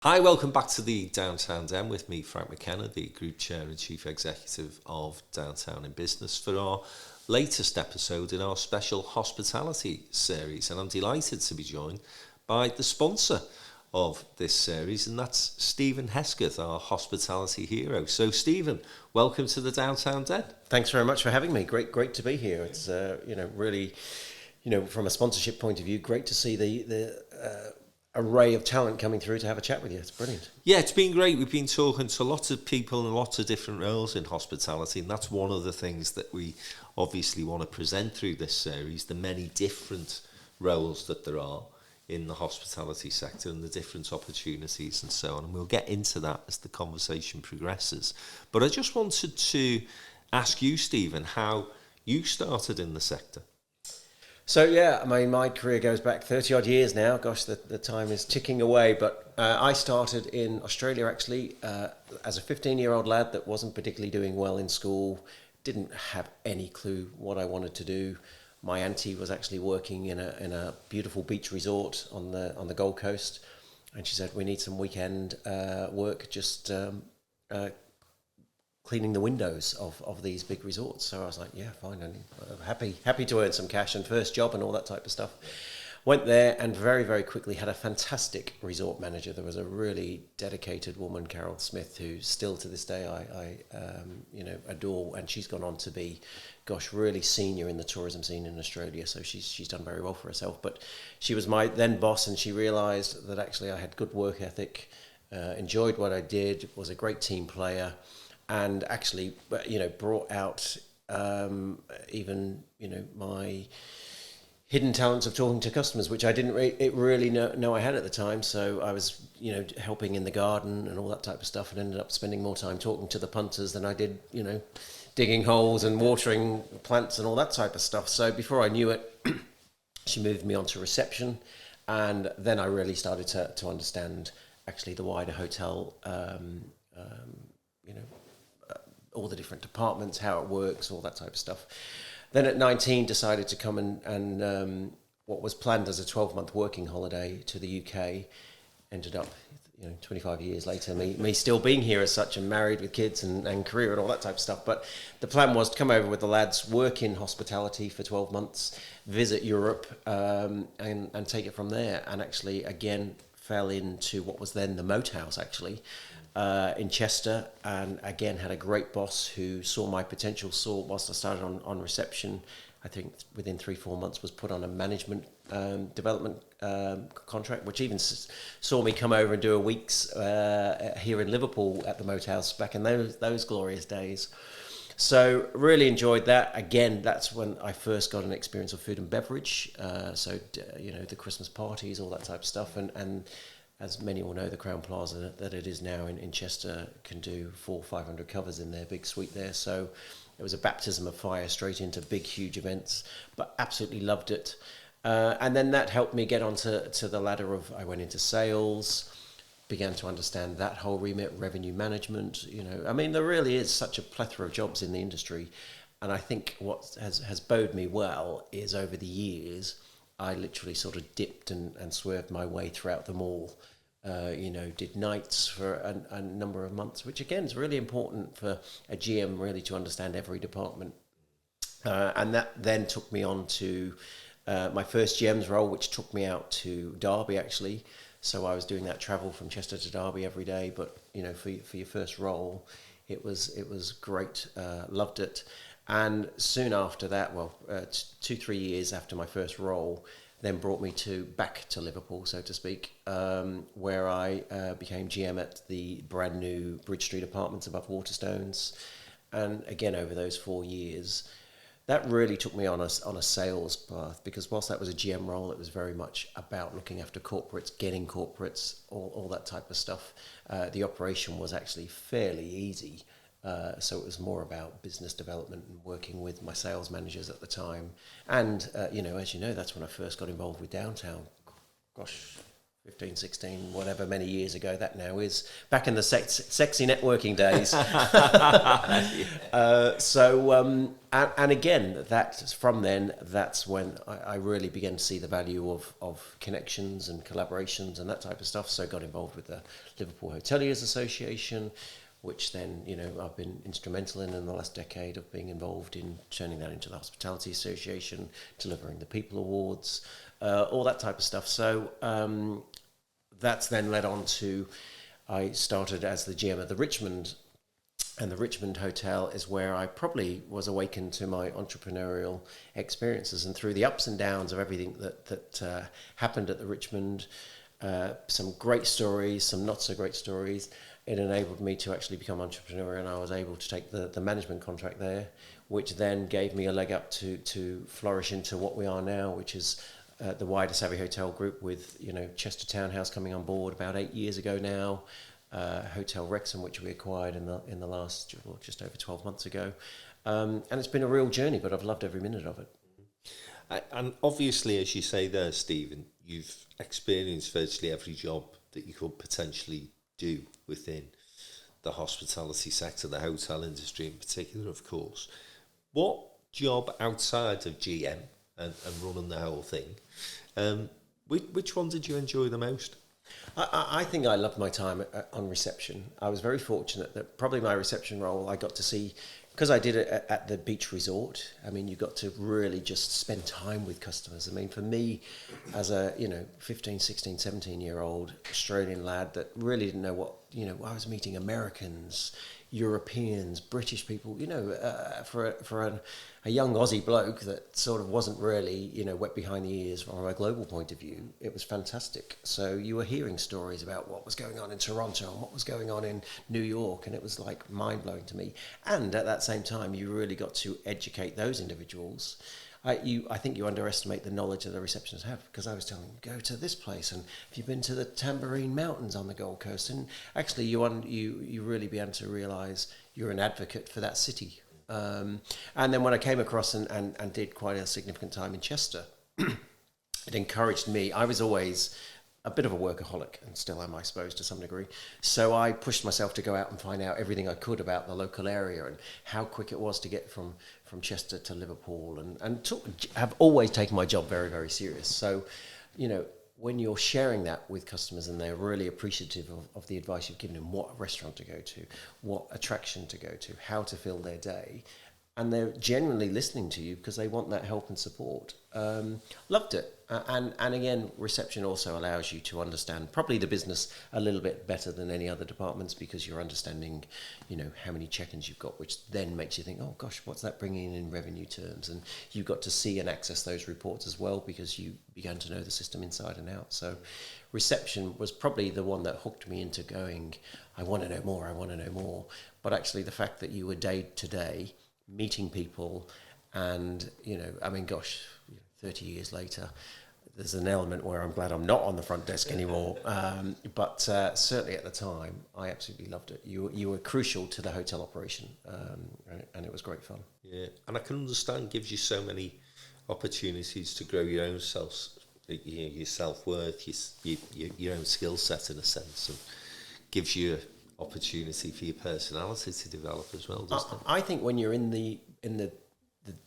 Hi, welcome back to the Downtown Den with me, Frank McKenna, the Group Chair and Chief Executive of Downtown in Business, for our latest episode in our special hospitality series. And I'm delighted to be joined by the sponsor of this series, and that's Stephen Hesketh, our hospitality hero. So, Stephen, welcome to the Downtown Den. Thanks very much for having me. Great to be here. It's really, from a sponsorship point of view, great to see the array of talent coming through to have a chat with you. It's brilliant. Yeah, it's been great. We've been talking to lots of people in lots of different roles in hospitality, and that's one of the things that we obviously want to present through this series, the many different roles that there are in the hospitality sector and the different opportunities and so on. And we'll get into that as the conversation progresses. But I just wanted to ask you, Stephen, how you started in the sector. So, my career goes back 30 odd years now. Gosh, the time is ticking away. But I started in Australia, actually, as a 15-year-old lad that wasn't particularly doing well in school, didn't have any clue what I wanted to do. My auntie was actually working in a beautiful beach resort on the Gold Coast, and she said, we need some weekend work, just cleaning the windows of these big resorts. So I was like, yeah, fine, and happy to earn some cash and first job and all that type of stuff. Went there and very, very quickly had a fantastic resort manager. There was a really dedicated woman, Carol Smith, who still to this day I adore, and she's gone on to be, really senior in the tourism scene in Australia. So she's done very well for herself. But she was my then boss, and she realised that actually I had good work ethic, enjoyed what I did, was a great team player, and actually, brought out even my hidden talents of talking to customers, which I didn't really know I had at the time. So I was, helping in the garden and all that type of stuff, and ended up spending more time talking to the punters than I did, digging holes and watering plants and all that type of stuff. So before I knew it, she moved me on to reception, and then I really started to understand actually the wider hotel, all the different departments, how it works, all that type of stuff. Then at 19, decided to come and what was planned as a 12-month working holiday to the UK, ended up, 25 years later, me still being here as such, and married with kids and career and all that type of stuff. But the plan was to come over with the lads, work in hospitality for 12 months, visit Europe, and take it from there. And actually, again, fell into what was then the Moat House, actually, in Chester, and again had a great boss who saw my potential. Whilst I started on reception, I think within 3-4 months was put on a management development contract, which even saw me come over and do a week's here in Liverpool at the Moat House back in those glorious days. So really enjoyed that. Again, that's when I first got an experience of food and beverage. The Christmas parties, all that type of stuff, and as many will know, the Crown Plaza that it is now in Chester can do 400-500 covers in their big suite there. So it was a baptism of fire straight into big, huge events, but absolutely loved it. And then that helped me get onto the ladder of, I went into sales, began to understand that whole remit, revenue management. There really is such a plethora of jobs in the industry. And I think what has bode me well is over the years, I literally sort of dipped and swerved my way throughout them all. Did nights for a number of months, which again is really important for a GM really to understand every department. And that then took me on to my first GM's role, which took me out to Derby, actually. So I was doing that travel from Chester to Derby every day. But, for your first role, it was great. Loved it. And soon after that, 2-3 years after my first role, then brought me back to Liverpool, so to speak, where I became GM at the brand new Bridge Street Apartments above Waterstones. And again, over those 4 years, that really took me on a sales path, because whilst that was a GM role, it was very much about looking after corporates, getting corporates, all that type of stuff. The operation was actually fairly easy. So it was more about business development and working with my sales managers at the time. And, as you know, that's when I first got involved with Downtown. Gosh, 15, 16, whatever many years ago that now is, back in the sexy networking days. And again, that's from then, that's when I really began to see the value of connections and collaborations and that type of stuff. So I got involved with the Liverpool Hoteliers Association, which then, I've been instrumental in the last decade of being involved in turning that into the Hospitality Association, delivering the People Awards, all that type of stuff. So that's then led on to, I started as the GM of the Richmond, and the Richmond Hotel is where I probably was awakened to my entrepreneurial experiences, and through the ups and downs of everything that happened at the Richmond, some great stories, some not so great stories, it enabled me to actually become entrepreneur, and I was able to take the management contract there, which then gave me a leg up to flourish into what we are now, which is the wider Savvy Hotel Group, with Chester Townhouse coming on board about 8 years ago now, Hotel Wrexham, which we acquired in the last just over 12 months ago, and it's been a real journey, but I've loved every minute of it. And obviously, as you say there, Stephen, you've experienced virtually every job that you could potentially do within the hospitality sector, the hotel industry in particular, of course. What job outside of GM and running the whole thing, which one did you enjoy the most? I think I loved my time on reception. I was very fortunate that probably my reception role, I got to see, because I did it at the beach resort. I mean, you got to really just spend time with customers. I mean, for me, as a 15, 16, 17-year-old Australian lad that really didn't know what, I was meeting Americans, Europeans, British people, for a young Aussie bloke that sort of wasn't really, wet behind the ears from a global point of view. It was fantastic. So you were hearing stories about what was going on in Toronto and what was going on in New York, and it was like mind-blowing to me. And at that same time, you really got to educate those individuals. I think you underestimate the knowledge that the receptionists have, because I was telling them, go to this place, and have you been to the Tambourine Mountains on the Gold Coast? And actually, you really began to realise you're an advocate for that city. And then when I came across and did quite a significant time in Chester, it encouraged me. I was always a bit of a workaholic, and still am, I suppose, to some degree. So I pushed myself to go out and find out everything I could about the local area and how quick it was to get from Chester to Liverpool, and have always taken my job very, very serious. So, when you're sharing that with customers and they're really appreciative of the advice you've given them, what restaurant to go to, what attraction to go to, how to fill their day, and they're genuinely listening to you because they want that help and support. Loved it. And again, reception also allows you to understand probably the business a little bit better than any other departments, because you're understanding, how many check-ins you've got, which then makes you think, oh gosh, what's that bringing in revenue terms? And you got to see and access those reports as well, because you began to know the system inside and out. So reception was probably the one that hooked me into going, I want to know more. But actually the fact that you were day to day meeting people, and 30 years later, there's an element where I'm glad I'm not on the front desk anymore. But certainly at the time, I absolutely loved it. You were crucial to the hotel operation, and it was great fun. Yeah, and I can understand, gives you so many opportunities to grow your own your self-worth, your own skill set in a sense, and gives you opportunity for your personality to develop as well, doesn't it? I think when you're in the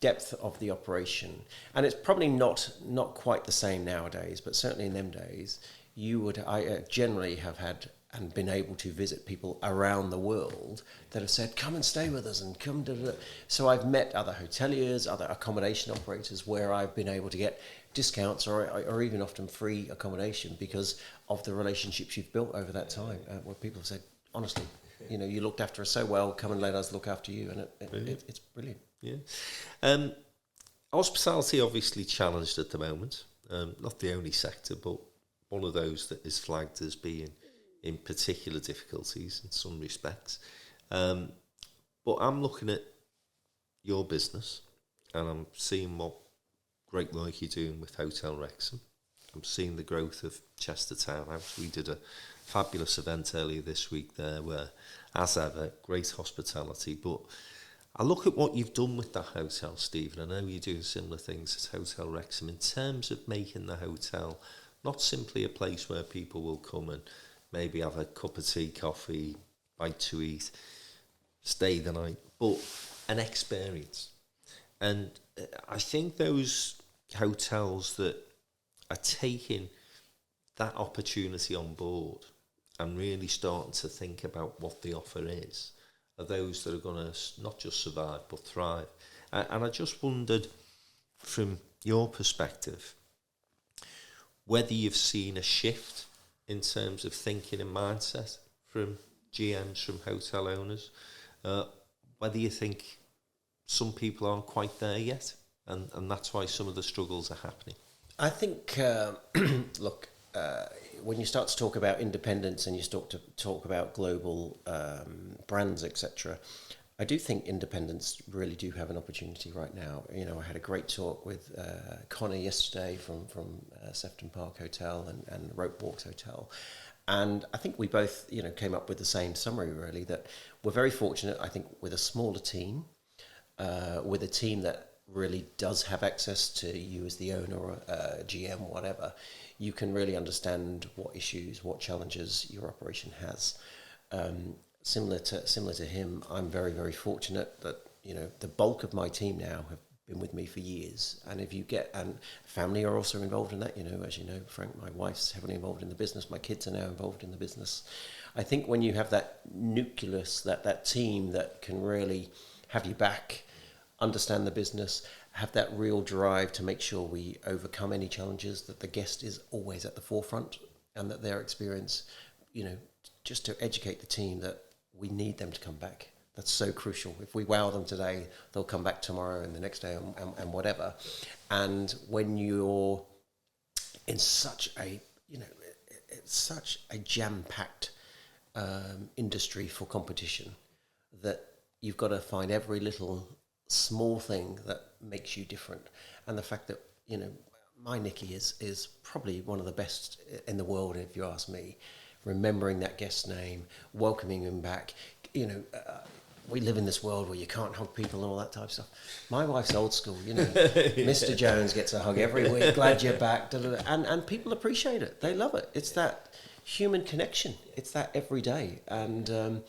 depth of the operation, and it's probably not quite the same nowadays, but certainly in them days, I generally have had and been able to visit people around the world that have said, come and stay with us, and come to. So I've met other hoteliers, other accommodation operators, where I've been able to get discounts or even often free accommodation because of the relationships you've built over that time, where people have said, honestly, you looked after us so well, come and let us look after you, and it's brilliant. Yeah. Hospitality obviously challenged at the moment, not the only sector, but one of those that is flagged as being in particular difficulties in some respects. But I'm looking at your business and I'm seeing what great work you're doing with Hotel Wrexham. I'm seeing the growth of Chester Townhouse. We did a fabulous event earlier this week there where, as ever, great hospitality. But I look at what you've done with the hotel, Stephen. I know you're doing similar things at Hotel Wrexham in terms of making the hotel not simply a place where people will come and maybe have a cup of tea, coffee, bite to eat, stay the night, but an experience. And I think those hotels that are taking that opportunity on board and really starting to think about what the offer is are those that are going to not just survive but thrive. And I just wondered, from your perspective, whether you've seen a shift in terms of thinking and mindset from GMs, from hotel owners, whether you think some people aren't quite there yet, and that's why some of the struggles are happening. I think, look, when you start to talk about independence and you start to talk about global brands, etc., I do think independents really do have an opportunity right now. You know, I had a great talk with Connor yesterday from Sefton Park Hotel and Rope Walks Hotel. And I think we both, you know, came up with the same summary, really, that we're very fortunate, I think, with a smaller team, with a team that really does have access to you as the owner or GM, whatever. You can really understand what issues, what challenges your operation has. Similar to him, I'm very, very fortunate that, you know, the bulk of my team now have been with me for years. And if you get, and family are also involved in that, you know, as you know, Frank, my wife's heavily involved in the business. My kids are now involved in the business. I think when you have that nucleus, that team that can really have you back, understand the business, have that real drive to make sure we overcome any challenges, that the guest is always at the forefront and that their experience, you know, just to educate the team that we need them to come back. That's so crucial. If we wow them today, they'll come back tomorrow and the next day and whatever. And when you're in such a, you know, it's such a jam-packed industry for competition that you've got to find every little small thing that makes you different. And the fact that, you know, my Nicky is probably one of the best in the world, if you ask me. Remembering that guest's name, welcoming him back. You know, we live in this world where you can't hug people and all that type of stuff. My wife's old school, you know. Mr. Jones gets a hug every week. Glad you're back. And people appreciate it. They love it. It's that human connection. It's that every day. And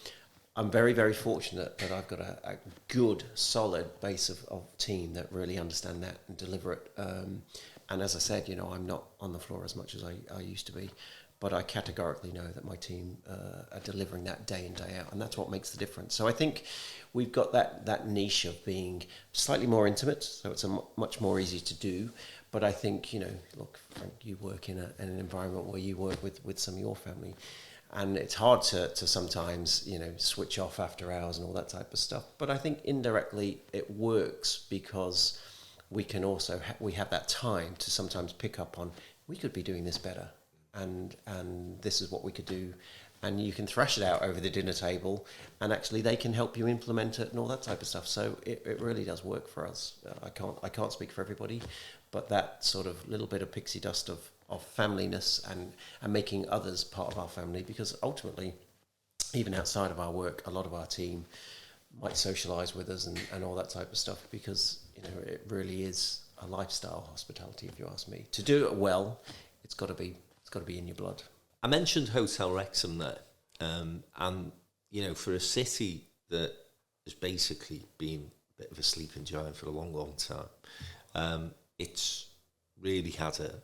I'm very, very fortunate that I've got a good, solid base of team that really understand that and deliver it. And as I said, you know, I'm not on the floor as much as I used to be. But I categorically know that my team are delivering that day in, day out, and that's what makes the difference. So I think we've got that niche of being slightly more intimate, so it's much more easy to do. But I think, you know, look, Frank, you work in an environment where you work with some of your family, and it's hard to sometimes, you know, switch off after hours and all that type of stuff. But I think indirectly it works because we can also we have that time to sometimes pick up on, we could be doing this better. And this is what we could do, and you can thrash it out over the dinner table, and actually they can help you implement it and all that type of stuff. So it really does work for us. I can't speak for everybody, but that sort of little bit of pixie dust of familyness and making others part of our family, because ultimately, even outside of our work, a lot of our team might socialise with us and all that type of stuff, because, you know, it really is a lifestyle, hospitality, if you ask me. To do it well, it's got to be in your blood. I mentioned Hotel Wrexham there, and, you know, for a city that has basically been a bit of a sleeping giant for a long, long time, it's really had a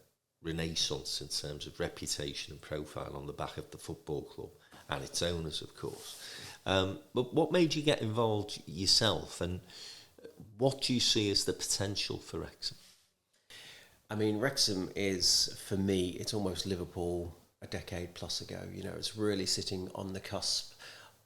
renaissance in terms of reputation and profile on the back of the football club and its owners, of course. But what made you get involved yourself, and what do you see as the potential for Wrexham? I mean, Wrexham is, for me, it's almost Liverpool a decade plus ago. You know, it's really sitting on the cusp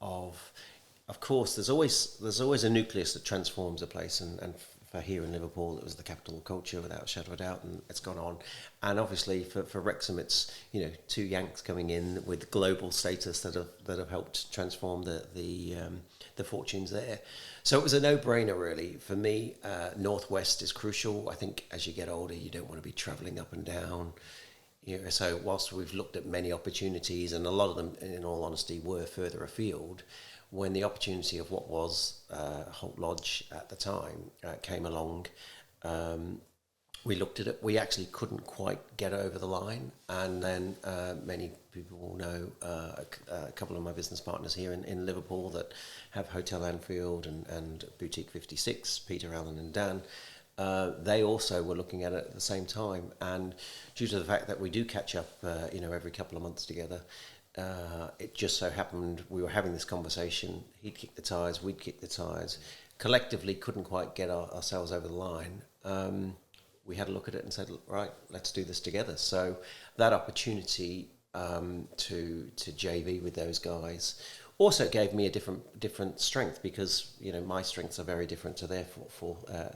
of course, there's always a nucleus that transforms a place, and for here in Liverpool, it was the capital of culture, without a shadow of a doubt, and it's gone on. And obviously for Wrexham, it's, you know, two Yanks coming in with global status that have helped transform the fortunes there. So it was a no-brainer, really. For me, Northwest is crucial. I think as you get older, you don't want to be travelling up and down. You know, so whilst we've looked at many opportunities, and a lot of them, in all honesty, were further afield, when the opportunity of what was Holt Lodge at the time came along, we looked at it. We actually couldn't quite get over the line, and then many people will know a couple of my business partners here in Liverpool that have Hotel Anfield and Boutique 56, Peter, Allen and Dan. They also were looking at it at the same time, and due to the fact that we do catch up, every couple of months together, it just so happened we were having this conversation. He'd kick the tyres, we'd kick the tyres. Collectively, couldn't quite get ourselves over the line. We had a look at it and said, right, let's do this together. So that opportunity to JV with those guys also gave me a different strength, because my strengths are very different to their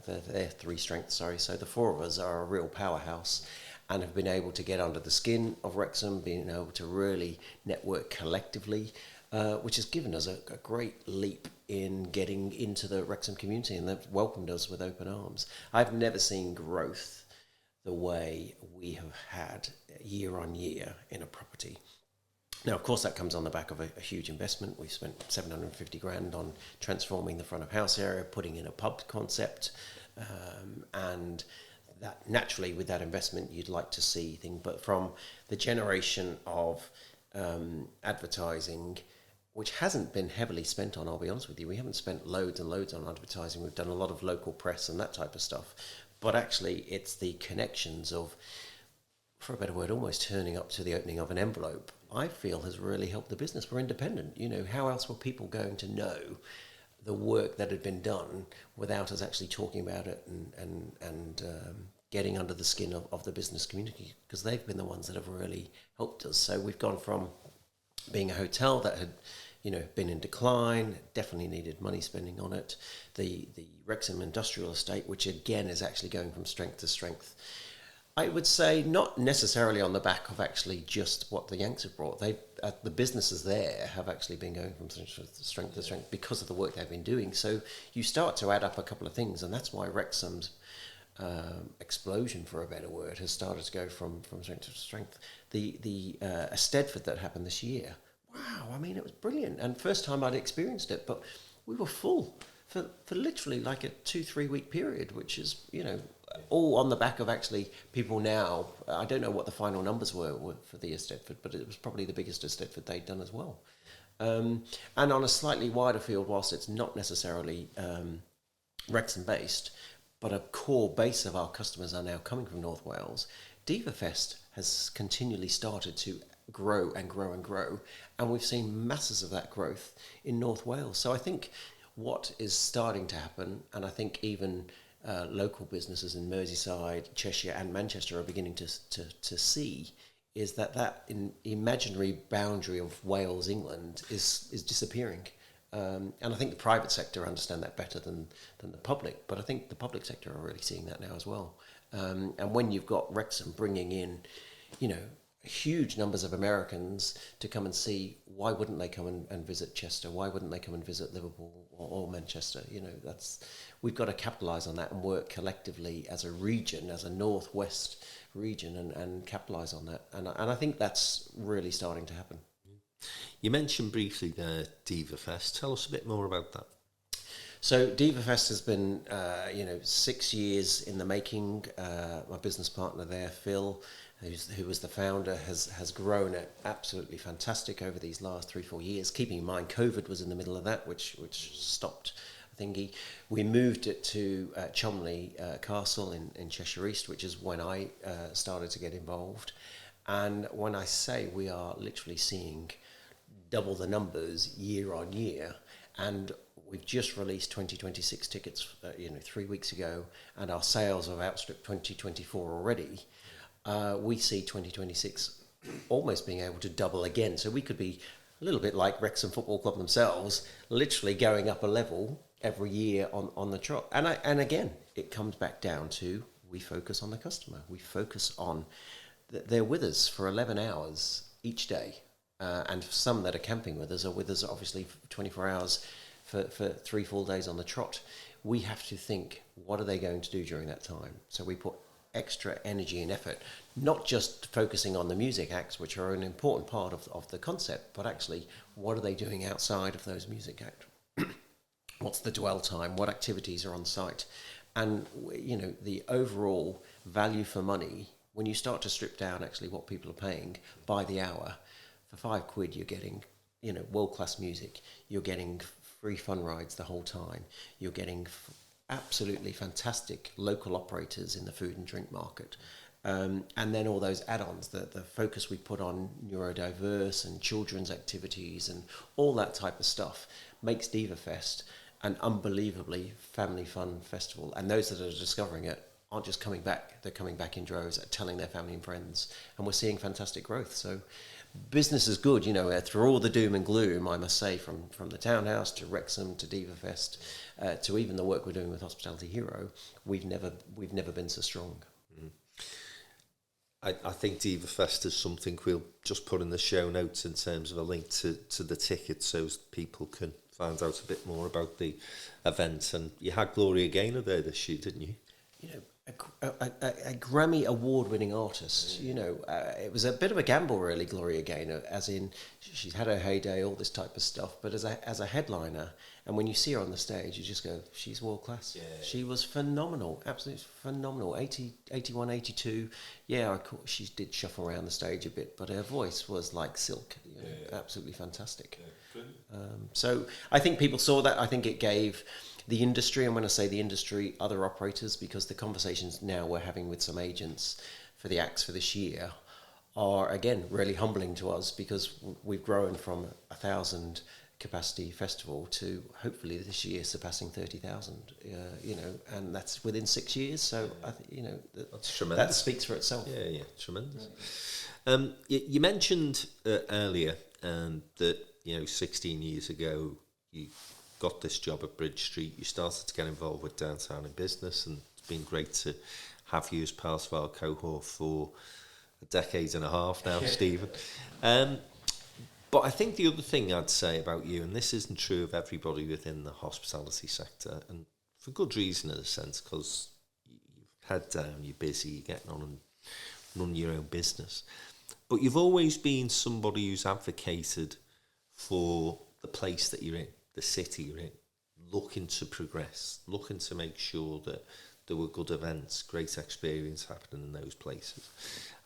their three strengths. Sorry, so the four of us are a real powerhouse, and have been able to get under the skin of Wrexham, being able to really network collectively, which has given us a great leap in getting into the Wrexham community, and they've welcomed us with open arms. I've never seen growth the way we have had year on year in a property. Now, of course, that comes on the back of a huge investment. We've spent 750 grand on transforming the front of house area, putting in a pub concept, and that naturally, with that investment, you'd like to see things. But from the generation of advertising, which hasn't been heavily spent on, I'll be honest with you, we haven't spent loads and loads on advertising. We've done a lot of local press and that type of stuff. But actually, it's the connections of, for a better word, almost turning up to the opening of an envelope, I feel has really helped the business. We're independent. How else were people going to know the work that had been done without us actually talking about it and getting under the skin of the business community? Because they've been the ones that have really helped us. So we've gone from being a hotel that had been in decline, definitely needed money spending on it. The Wrexham Industrial Estate, which again is actually going from strength to strength. I would say not necessarily on the back of actually just what the Yanks have brought. The businesses there have actually been going from strength to strength because of the work they've been doing. So you start to add up a couple of things, and that's why Wrexham's explosion, for a better word, has started to go from strength to strength. The Stedford that happened this year, wow, I mean, it was brilliant. And first time I'd experienced it, but we were full for literally like a 2-3 week period, which is, all on the back of actually people now, I don't know what the final numbers were for the Stedford, but it was probably the biggest Stedford they'd done as well. And on a slightly wider field, whilst it's not necessarily Wrexham based, but a core base of our customers are now coming from North Wales, DevaFest has continually started to grow and grow and grow, and we've seen masses of that growth in North Wales. So I think what is starting to happen, and I think even local businesses in Merseyside, Cheshire and Manchester are beginning to see, is that imaginary boundary of Wales, England is disappearing. And I think the private sector understand that better than the public, but I think the public sector are really seeing that now as well. And when you've got Wrexham bringing in, huge numbers of Americans to come and see, why wouldn't they come and visit Chester? Why wouldn't they come and visit Liverpool or Manchester? We've got to capitalise on that and work collectively as a region, as a northwest region, and capitalise on that. And I think that's really starting to happen. You mentioned briefly the DevaFest. Tell us a bit more about that. So DevaFest has been, 6 years in the making. My business partner there, Phil, who was the founder, has grown it absolutely fantastic over these last 3-4 years. Keeping in mind, COVID was in the middle of that, which stopped thingy. We moved it to Cholmondeley Castle in Cheshire East, which is when I started to get involved. And when I say we are literally seeing double the numbers year on year, and we've just released 2026 tickets 3 weeks ago, and our sales have outstripped 2024 already. We see 2026 almost being able to double again. So we could be a little bit like Wrexham Football Club themselves, literally going up a level every year on the trot. And again, it comes back down to, we focus on the customer. We focus on, they're with us for 11 hours each day. And some that are camping with us are with us obviously 24 hours for 3 full days on the trot. We have to think, what are they going to do during that time? So we put extra energy and effort, not just focusing on the music acts, which are an important part of the concept, but actually, what are they doing outside of those music acts? What's the dwell time? What activities are on site? And, the overall value for money, when you start to strip down actually what people are paying by the hour, for £5 you're getting, world-class music, you're getting free fun rides the whole time, you're getting absolutely fantastic local operators in the food and drink market. And then all those add-ons, the focus we put on neurodiverse and children's activities and all that type of stuff makes DevaFest an unbelievably family fun festival. And those that are discovering it aren't just coming back, they're coming back in droves, telling their family and friends, and we're seeing fantastic growth. So business is good, through all the doom and gloom, I must say, from the Townhouse to Wrexham to DevaFest, to even the work we're doing with Hospitality Hero, we've never been so strong. I think DevaFest is something we'll just put in the show notes in terms of a link to the ticket so people can find out a bit more about the event. And you had Gloria Gaynor there this year, didn't you? A Grammy award-winning artist. It was a bit of a gamble, really, Gloria Gaynor, as in she's had her heyday, all this type of stuff. But as a headliner, and when you see her on the stage, you just go, she's world class. Yeah. She was phenomenal, absolutely phenomenal. 81, 82. Yeah, she did shuffle around the stage a bit, but her voice was like silk. Absolutely fantastic. Yeah, so I think people saw that. I think it gave the industry, and when I say the industry, other operators, because the conversations now we're having with some agents for the acts for this year are, again, really humbling to us, because we've grown from 1,000 capacity festival to hopefully this year surpassing 30,000, and that's within 6 years. So I think, that's tremendous. That speaks for itself. Yeah, tremendous. You mentioned earlier that 16 years ago you got this job at Bridge Street. You started to get involved with Downtown in Business, and it's been great to have you as part of our cohort for a decade and a half now, Stephen. But I think the other thing I'd say about you, and this isn't true of everybody within the hospitality sector, and for good reason in a sense, because you've head down, you're busy, you're getting on and run your own business, but you've always been somebody who's advocated for the place that you're in, the city you're in, looking to progress, looking to make sure that there were good events, great experience happening in those places.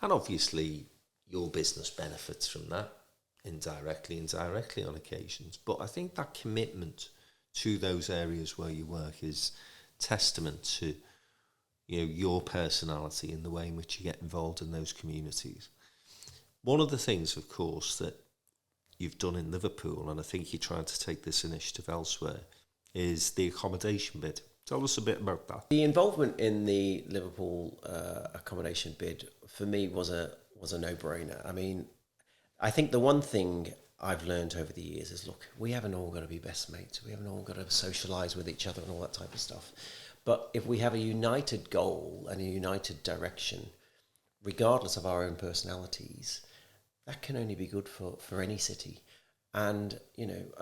And obviously your business benefits from that, indirectly on occasions. But I think that commitment to those areas where you work is testament to your personality and the way in which you get involved in those communities. One of the things, of course, that you've done in Liverpool, and I think you're trying to take this initiative elsewhere, is the accommodation bid. Tell us a bit about that. The involvement in the Liverpool accommodation bid for me was a no-brainer. I mean, I think the one thing I've learned over the years is, look, we haven't all got to be best mates. We haven't all got to socialise with each other and all that type of stuff. But if we have a united goal and a united direction, regardless of our own personalities, that can only be good for any city. And,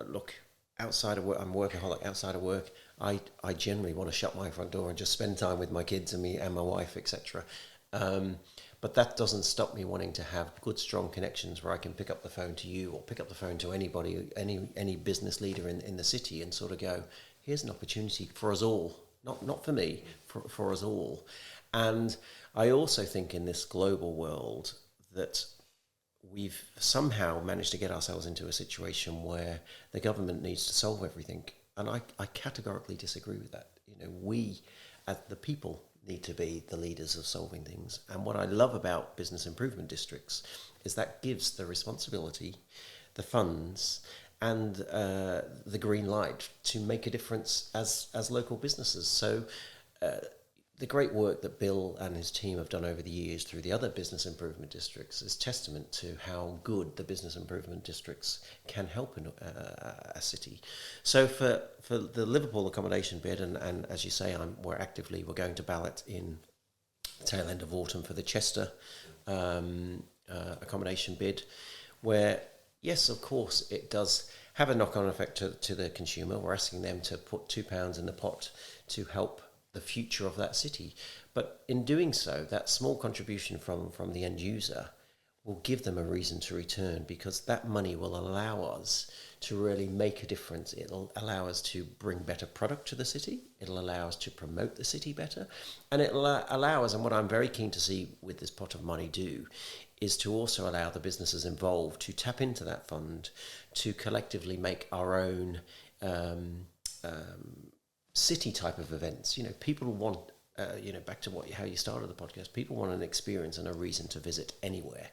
look, outside of work, I'm a workaholic. Outside of work, I generally want to shut my front door and just spend time with my kids and me and my wife, etc. But that doesn't stop me wanting to have good, strong connections where I can pick up the phone to you or pick up the phone to anybody, any business leader in the city, and sort of go, here's an opportunity for us all. Not for me, for us all. And I also think in this global world that we've somehow managed to get ourselves into a situation where the government needs to solve everything. And I categorically disagree with that. We, as the people, need to be the leaders of solving things. And what I love about business improvement districts is that gives the responsibility, the funds, and the green light to make a difference as local businesses. So the great work that Bill and his team have done over the years through the other business improvement districts is testament to how good the business improvement districts can help in a city. So for the Liverpool accommodation bid, and as you say, we're going to ballot in the tail end of autumn for the Chester accommodation bid, where, yes, of course, it does have a knock-on effect to the consumer. We're asking them to put £2 in the pot to help the future of that city. But in doing so, that small contribution from the end user will give them a reason to return, because that money will allow us to really make a difference. It'll allow us to bring better product to the city. It'll allow us to promote the city better. And it'll allow us, and what I'm very keen to see with this pot of money do, is to also allow the businesses involved to tap into that fund to collectively make our own city type of events. You know, people want, back to how you started the podcast, people want an experience and a reason to visit anywhere.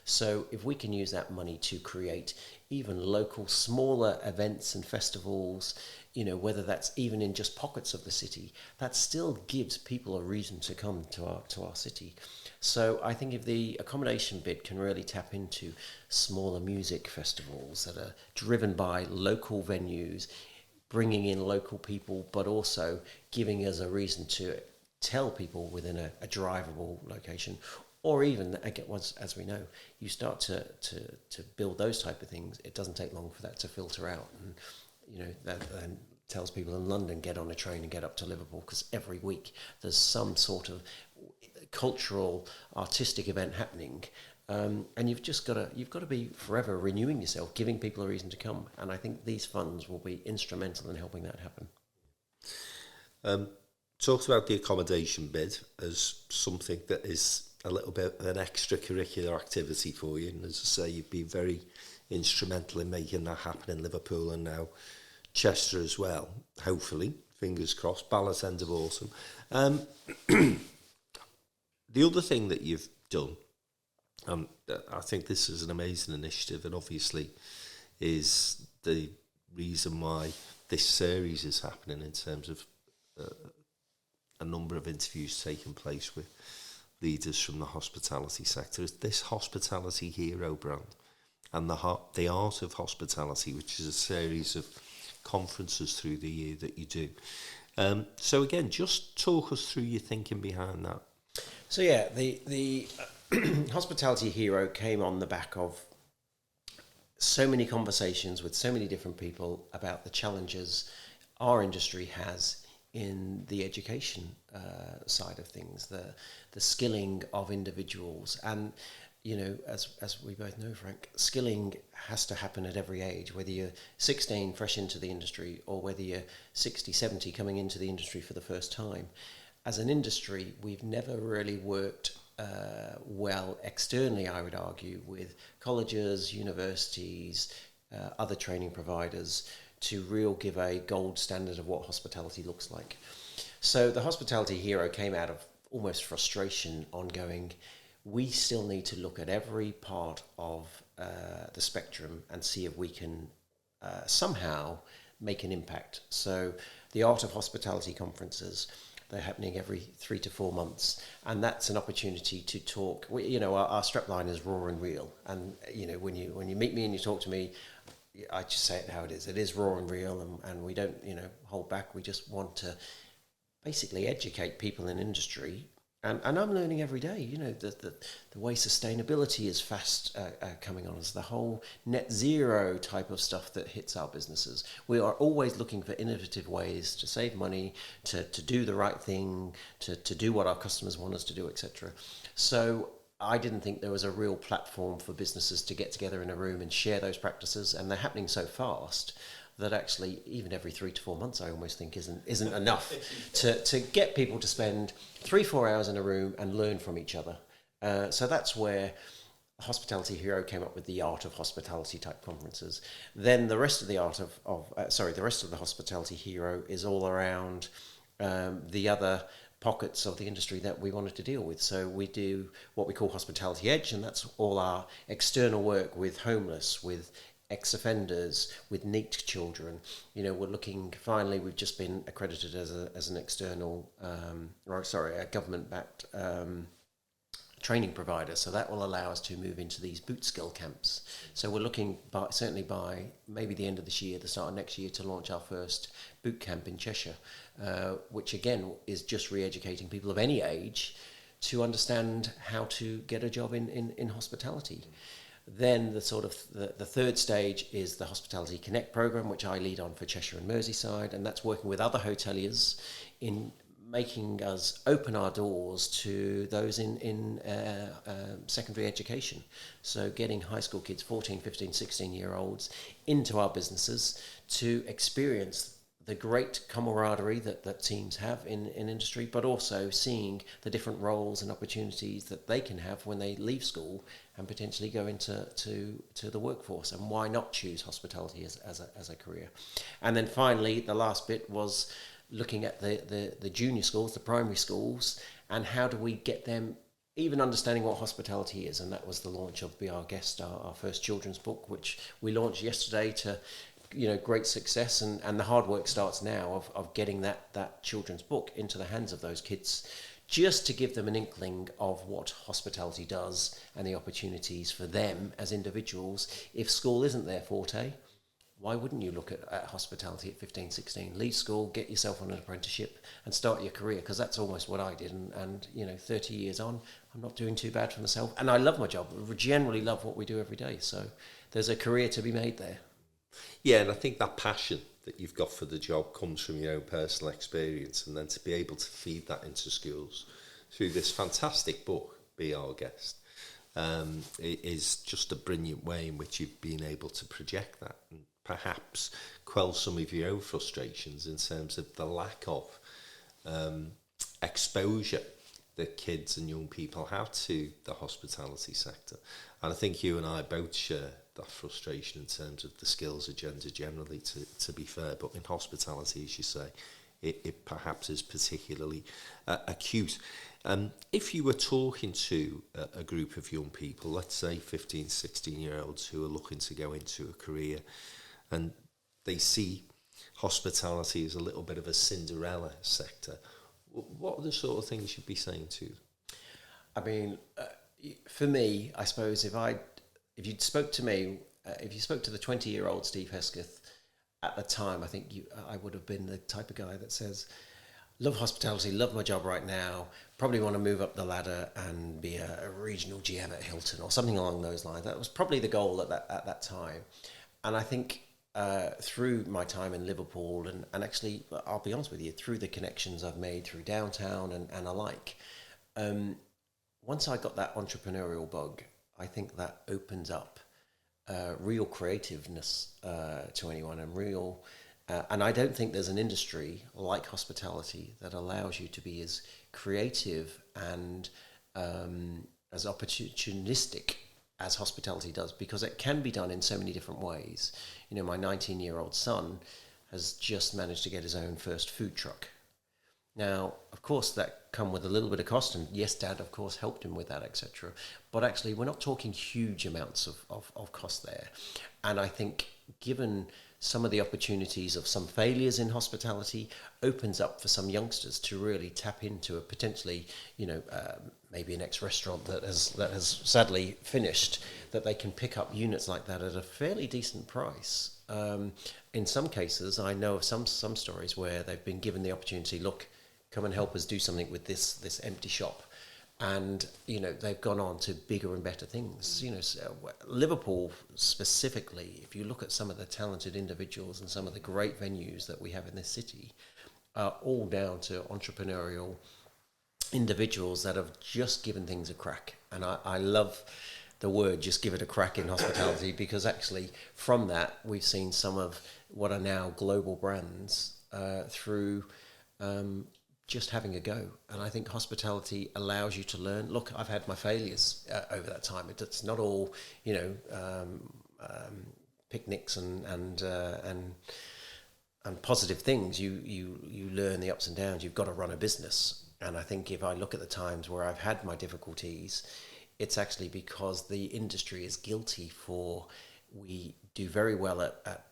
So if we can use that money to create even local, smaller events and festivals, whether that's even in just pockets of the city, that still gives people a reason to come to our city. So I think if the accommodation bid can really tap into smaller music festivals that are driven by local venues, bringing in local people, but also giving us a reason to tell people within a drivable location, or even, again, once, as we know, you start to build those type of things, it doesn't take long for that to filter out. And, that then tells people in London, get on a train and get up to Liverpool, because every week there's some sort of cultural, artistic event happening. And you've got to be forever renewing yourself, giving people a reason to come. And I think these funds will be instrumental in helping that happen. Talked about the accommodation bid as something that is a little bit of an extracurricular activity for you. And as I say, you've been very instrumental in making that happen in Liverpool and now Chester as well, hopefully, fingers crossed, ballot end of autumn. The other thing that you've done, I think this is an amazing initiative, and obviously is the reason why this series is happening in terms of a number of interviews taking place with leaders from the hospitality sector, is this Hospitality Hero brand and the art of hospitality, which is a series of conferences through the year that you do. So again, just talk us through your thinking behind that. So yeah, the Hospitality Hero came on the back of so many conversations with so many different people about the challenges our industry has in the education side of things, the skilling of individuals. And, as we both know, Frank, skilling has to happen at every age, whether you're 16 fresh into the industry or whether you're 60, 70 coming into the industry for the first time. As an industry, we've never really worked well externally, I would argue, with colleges, universities, other training providers, to give a gold standard of what hospitality looks like. So the Hospitality Hero came out of almost frustration on going, we still need to look at every part of the spectrum and see if we can somehow make an impact. So the Art of Hospitality conferences, they're happening every 3 to 4 months, and that's an opportunity to talk. Our strapline is raw and real, and when you meet me and you talk to me, I just say it how it is. It is raw and real, and we don't hold back. We just want to basically educate people in industry, and I'm learning every day. The way sustainability is fast coming on us, the whole net zero type of stuff that hits our businesses. We are always looking for innovative ways to save money, to do the right thing, to do what our customers want us to do, etc. So I didn't think there was a real platform for businesses to get together in a room and share those practices, and they're happening so fast that actually even every 3 to 4 months I almost think isn't enough to get people to spend 3-4 hours in a room and learn from each other. So that's where Hospitality Hero came up with the Art of Hospitality type conferences. Then the rest of the the rest of the Hospitality Hero is all around the other pockets of the industry that we wanted to deal with. So we do what we call Hospitality Edge, and that's all our external work with homeless, with ex-offenders, with NEET children. We're looking, finally, we've just been accredited as an external, a government-backed training provider. So that will allow us to move into these boot skill camps. So we're looking, certainly by maybe the end of this year, the start of next year, to launch our first boot camp in Cheshire, which again is just re-educating people of any age to understand how to get a job in hospitality. Then the third stage is the Hospitality Connect program, which I lead on for Cheshire and Merseyside, and that's working with other hoteliers in making us open our doors to those in secondary education. So getting high school kids, 14, 15, 16-year-olds, into our businesses to experience the great camaraderie that teams have in industry, but also seeing the different roles and opportunities that they can have when they leave school and potentially go into the workforce. And why not choose hospitality as a career? And then finally, the last bit was looking at the junior schools, the primary schools, and how do we get them even understanding what hospitality is. And that was the launch of Be Our Guest, our first children's book, which we launched yesterday to great success, and the hard work starts now of getting that children's book into the hands of those kids, just to give them an inkling of what hospitality does and the opportunities for them as individuals. If school isn't their forte, why wouldn't you look at hospitality at 15, 16? Leave school, get yourself on an apprenticeship and start your career, because that's almost what I did. And 30 years on, I'm not doing too bad for myself. And I love my job. I generally love what we do every day. So there's a career to be made there. Yeah, and I think that passion that you've got for the job comes from your own personal experience, and then to be able to feed that into schools through this fantastic book, Be Our Guest, it is just a brilliant way in which you've been able to project that and perhaps quell some of your own frustrations in terms of the lack of exposure that kids and young people have to the hospitality sector. And I think you and I both share that frustration in terms of the skills agenda generally, to be fair, but in hospitality, as you say, it perhaps is particularly acute. If you were talking to a group of young people, let's say 15, 16-year-olds who are looking to go into a career, and they see hospitality as a little bit of a Cinderella sector, what are the sort of things you'd be saying to them? I mean, for me, I suppose if you spoke to me, if you spoke to the 20-year-old Steve Hesketh at the time, I think I would have been the type of guy that says, love hospitality, love my job right now, probably want to move up the ladder and be a regional GM at Hilton or something along those lines. That was probably the goal at that time. And I think through my time in Liverpool, and actually, I'll be honest with you, through the connections I've made through downtown and alike, once I got that entrepreneurial bug, I think that opens up real creativeness to anyone, and real. And I don't think there's an industry like hospitality that allows you to be as creative and as opportunistic as hospitality does, because it can be done in so many different ways. My 19-year-old son has just managed to get his own first food truck. Now, of course, that come with a little bit of cost, and yes, Dad, of course, helped him with that, etc. But actually, we're not talking huge amounts of cost there. And I think, given some of the opportunities of some failures in hospitality, opens up for some youngsters to really tap into a potentially, maybe an ex-restaurant that has sadly finished, that they can pick up units like that at a fairly decent price. In some cases, I know of some stories where they've been given the opportunity, look, come and help us do something with this empty shop. And, they've gone on to bigger and better things. So Liverpool specifically, if you look at some of the talented individuals and some of the great venues that we have in this city, are all down to entrepreneurial individuals that have just given things a crack. And I love the word, just give it a crack in hospitality, because actually from that, we've seen some of what are now global brands through just having a go. And I think hospitality allows you to learn. Look, I've had my failures over that time. It's not all, picnics and positive things. You learn the ups and downs. You've got to run a business. And I think if I look at the times where I've had my difficulties, it's actually because the industry is guilty for, we do very well at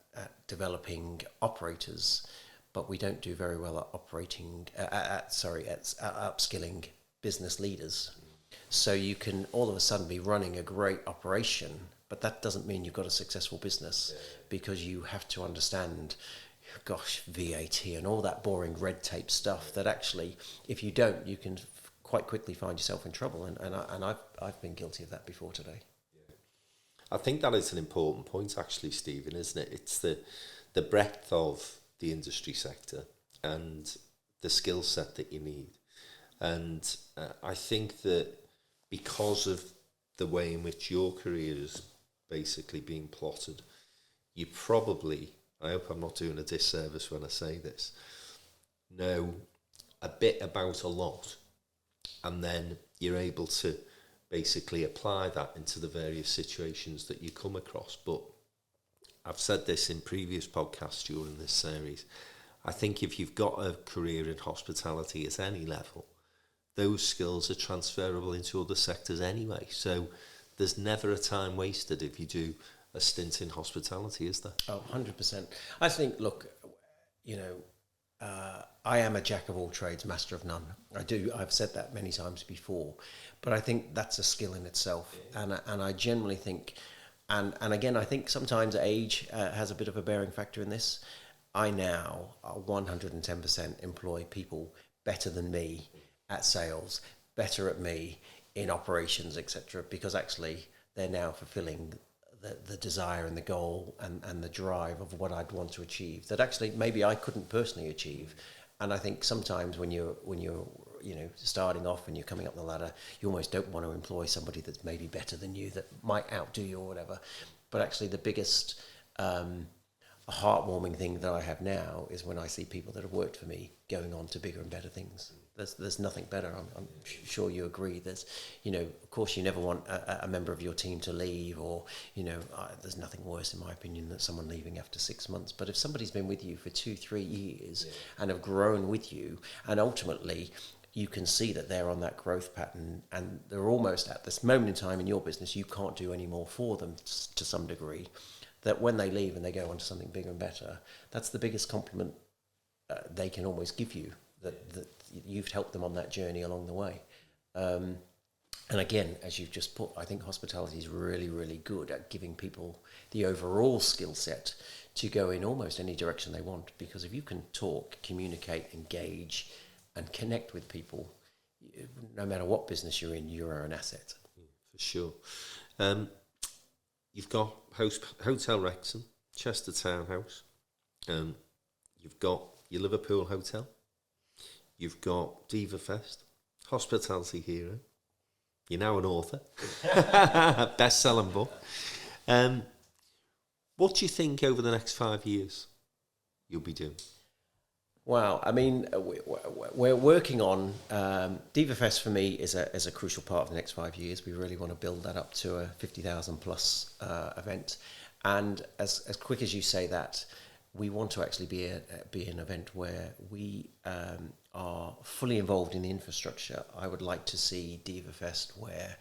developing operators, but we don't do very well at upskilling business leaders. So you can all of a sudden be running a great operation, but that doesn't mean you've got a successful business, because you have to understand, VAT and all that boring red tape stuff that actually, if you don't, you can quite quickly find yourself in trouble. And I've been guilty of that before today. I think that is an important point, actually, Stephen, isn't it? It's the breadth of the industry sector and the skill set that you need. And I think that because of the way in which your career is basically being plotted, you probably, I hope I'm not doing a disservice when I say this, know a bit about a lot, and then you're able to basically apply that into the various situations that you come across. But I've said this in previous podcasts during this series, I think if you've got a career in hospitality at any level, those skills are transferable into other sectors anyway. So there's never a time wasted if you do a stint in hospitality, is there? Oh, 100%. I think, look, I am a jack of all trades, master of none. I've said that many times before, but I think that's a skill in itself. And I generally think, and again, I think sometimes age has a bit of a bearing factor in this. I now 110% employ people better than me at sales, better at me in operations, etc., because actually they're now fulfilling the desire and the goal and the drive of what I'd want to achieve that actually maybe I couldn't personally achieve. And I think sometimes when you're starting off and you're coming up the ladder, you almost don't want to employ somebody that's maybe better than you, that might outdo you or whatever. But actually the biggest heartwarming thing that I have now is when I see people that have worked for me going on to bigger and better things. There's nothing better. I'm sure you agree. There's, of course, you never want a member of your team to leave, or, there's nothing worse, in my opinion, than someone leaving after 6 months. But if somebody's been with you for 2-3 years and have grown with you, and ultimately you can see that they're on that growth pattern, and they're almost at this moment in time in your business, you can't do any more for them to some degree, that when they leave and they go on to something bigger and better, that's the biggest compliment they can almost give you, that you've helped them on that journey along the way. And again, as you've just put, I think hospitality is really, really good at giving people the overall skill set to go in almost any direction they want. Because if you can talk, communicate, engage, and connect with people, no matter what business you're in, you are an asset. For sure. You've got Hotel Wrexham, Chester Townhouse. You've got your Liverpool Hotel. You've got DevaFest, Hospitality Hero. You're now an author. Best-selling book. What do you think over the next 5 years you'll be doing? Wow, I mean, we're working on DevaFest. For me is a crucial part of the next 5 years. We really want to build that up to a 50,000 plus event, and as quick as you say that, we want to actually be an event where we are fully involved in the infrastructure. I would like to see DevaFest where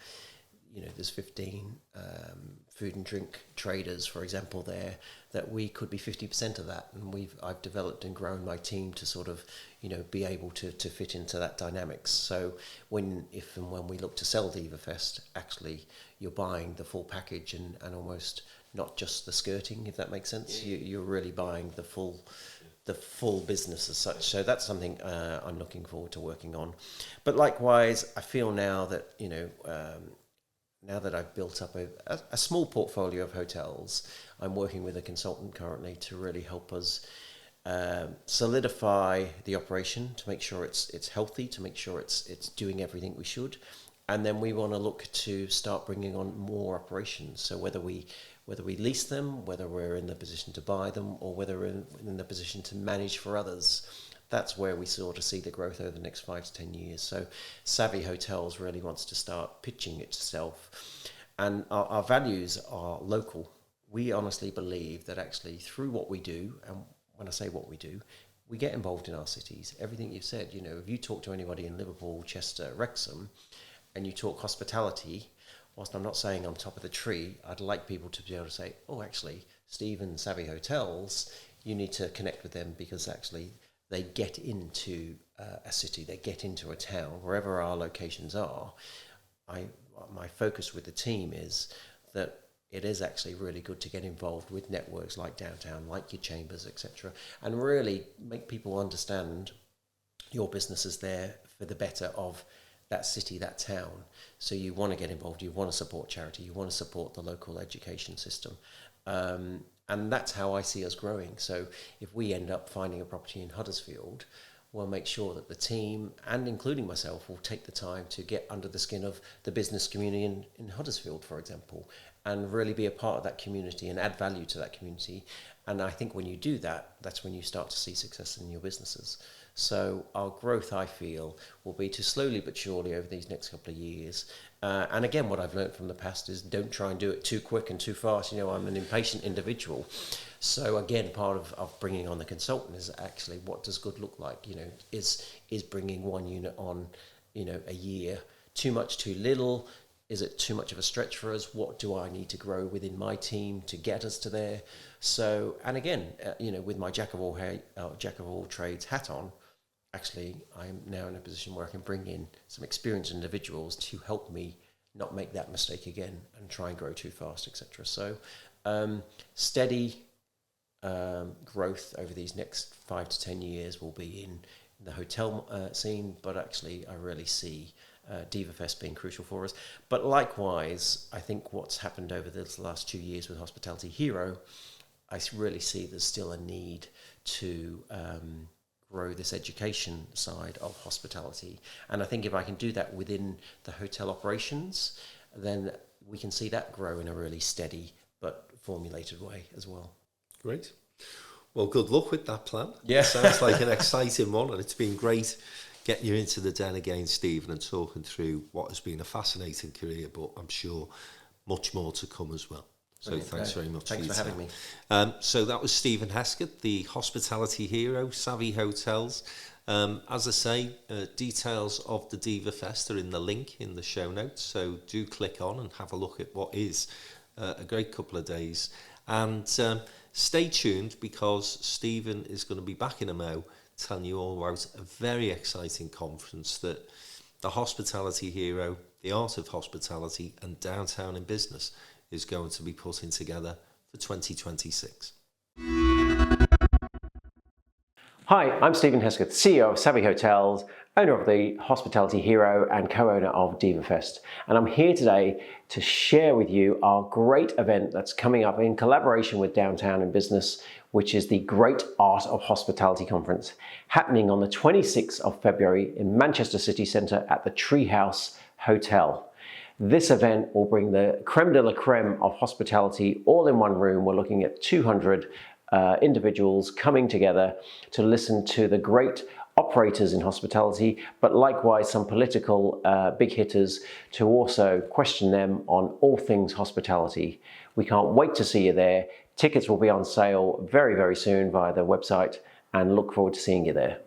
there's 15 food and drink traders, for example, there, that we could be 50% of that. And I've developed and grown my team to sort of, be able to fit into that dynamics. So if and when we look to sell DevaFest, actually you're buying the full package and almost not just the skirting, if that makes sense. You're really buying the full business as such. So that's something I'm looking forward to working on. But likewise, I feel now that, now that I've built up a small portfolio of hotels, I'm working with a consultant currently to really help us solidify the operation, to make sure it's healthy, to make sure it's doing everything we should. And then we want to look to start bringing on more operations. So whether we lease them, whether we're in the position to buy them, or whether we're in the position to manage for others, that's where we sort of see the growth over the next 5 to 10 years. So Savvy Hotels really wants to start pitching itself. And our values are local. We honestly believe that actually through what we do, and when I say what we do, we get involved in our cities. Everything you've said, if you talk to anybody in Liverpool, Chester, Wrexham, and you talk hospitality, whilst I'm not saying I'm top of the tree, I'd like people to be able to say, oh, actually, Steve and Savvy Hotels, you need to connect with them, because actually they get into a city, they get into a town, wherever our locations are. My focus with the team is that it is actually really good to get involved with networks like Downtown, like your Chambers, etc., and really make people understand your business is there for the better of that city, that town. So you want to get involved, you want to support charity, you want to support the local education system. And that's how I see us growing. So if we end up finding a property in Huddersfield, we'll make sure that the team, and including myself, will take the time to get under the skin of the business community in Huddersfield, for example, and really be a part of that community and add value to that community. And I think when you do that, that's when you start to see success in your businesses. So our growth, I feel, will be to slowly but surely over these next couple of years. And again, what I've learned from the past is don't try and do it too quick and too fast. You know, I'm an impatient individual. So again, part of bringing on the consultant is actually, what does good look like? You know, is bringing one unit on, you know, a year too much, too little? Is it too much of a stretch for us? What do I need to grow within my team to get us to there? So, and again, you know, with my jack of all trades hat on, actually, I'm now in a position where I can bring in some experienced individuals to help me not make that mistake again and try and grow too fast, etc. So, steady growth over these next 5 to 10 years will be in the hotel scene, but actually, I really see DevaFest being crucial for us. But likewise, I think what's happened over the last 2 years with Hospitality Hero, I really see there's still a need to grow this education side of hospitality. And I think if I can do that within the hotel operations, then we can see that grow in a really steady but formulated way as well. Great. Well, good luck with that plan. Yeah. It sounds like an exciting one, and it's been great getting you into the den again, Stephen, and talking through what has been a fascinating career, but I'm sure much more to come as well. So Brilliant. Thanks very much. Thanks for having me. So that was Stephen Hesketh, the hospitality hero, Savvy Hotels. As I say, details of the DevaFest are in the link in the show notes, so do click on and have a look at what is a great couple of days. And stay tuned, because Stephen is going to be back in a mo telling you all about a very exciting conference that the Hospitality Hero, the Art of Hospitality and Downtown in Business is going to be putting together for 2026. Hi, I'm Stephen Hesketh, CEO of Savvy Hotels, owner of the Hospitality Hero and co-owner of DevaFest. And I'm here today to share with you our great event that's coming up in collaboration with Downtown in Business, which is the Great Art of Hospitality Conference, happening on the 26th of February in Manchester City Centre at the Treehouse Hotel. This event will bring the creme de la creme of hospitality all in one room. We're looking at 200 individuals coming together to listen to the great operators in hospitality, but likewise some political big hitters to also question them on all things hospitality. We can't wait to see you there. Tickets will be on sale very, very soon via the website, and look forward to seeing you there.